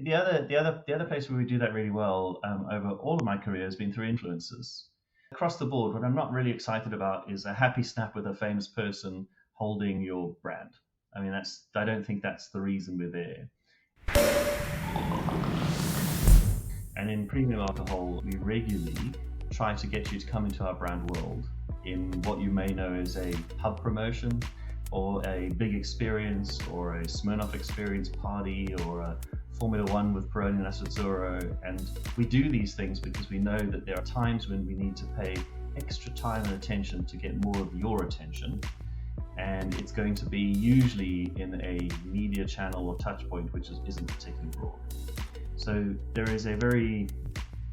The other place where we do that really well over all of my career has been through influencers. Across the board, what I'm not really excited about is a happy snap with a famous person holding your brand. I don't think that's the reason we're there. And in premium alcohol, we regularly try to get you to come into our brand world in what you may know as a pub promotion or a big experience or a Smirnoff experience party or a Formula One with Peroni Nerazzurro. And we do these things because we know that there are times when we need to pay extra time and attention to get more of your attention. And it's going to be usually in a media channel or touch point, which isn't particularly broad. So there is a very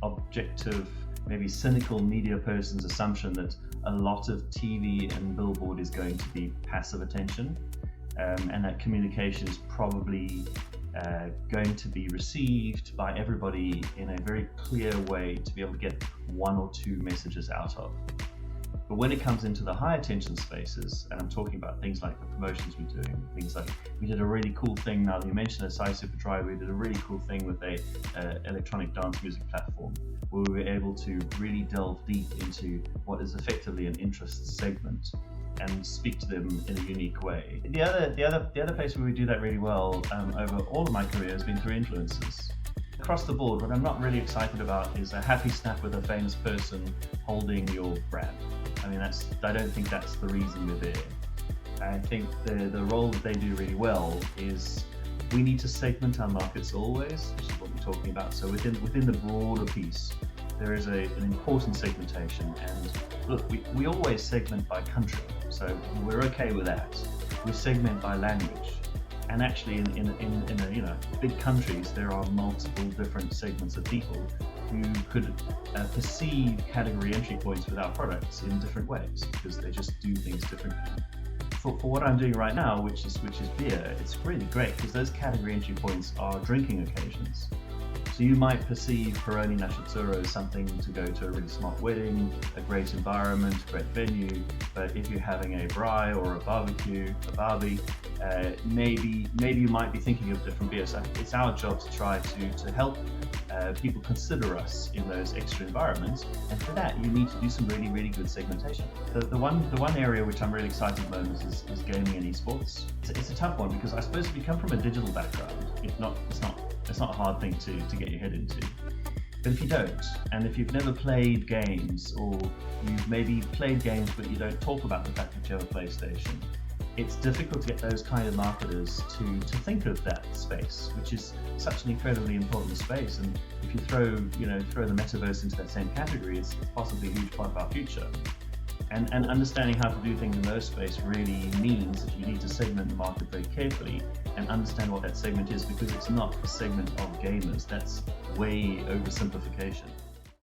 objective, maybe cynical media person's assumption that a lot of TV and billboard is going to be passive attention, and that communication is probably going to be received by everybody in a very clear way to be able to get one or two messages out of. But when it comes into the high attention spaces, and I'm talking about things like the promotions we're doing, things like we did a really cool thing, now that you mentioned Asahi Beverages, we did a really cool thing with a electronic dance music platform where we were able to really delve deep into what is effectively an interest segment and speak to them in a unique way. The other place where we do that really well over all of my career has been through influencers. Across the board, what I'm not really excited about is a happy snap with a famous person holding your brand. I don't think that's the reason we're there. I think the role that they do really well is we need to segment our markets always, which is what we're talking about. So within the broader piece, there is an important segmentation. And look, we always segment by country, so we're okay with that. We segment by language. And actually, in big countries, there are multiple different segments of people who could perceive category entry points with our products in different ways because they just do things differently. For what I'm doing right now, which is beer, it's really great because those category entry points are drinking occasions. So you might perceive Peroni Nerazzurro as something to go to a really smart wedding, a great environment, great venue. But if you're having a braai or a barbecue, a barbie, maybe you might be thinking of different beers. So it's our job to try to help people consider us in those extra environments. And for that, you need to do some really, really good segmentation. The one area which I'm really excited at the moment is gaming and esports. It's a tough one because I suppose if you come from a digital background, it's not a hard thing to get your head into. But if you don't, and if you've never played games, or you've maybe played games but you don't talk about the fact that you have a PlayStation, it's difficult to get those kind of marketers to think of that space, which is such an incredibly important space. And if you throw the metaverse into that same category, it's possibly a huge part of our future. And understanding how to do things in those space really means that you need to segment the market very carefully and understand what that segment is, because it's not a segment of gamers. That's way oversimplification.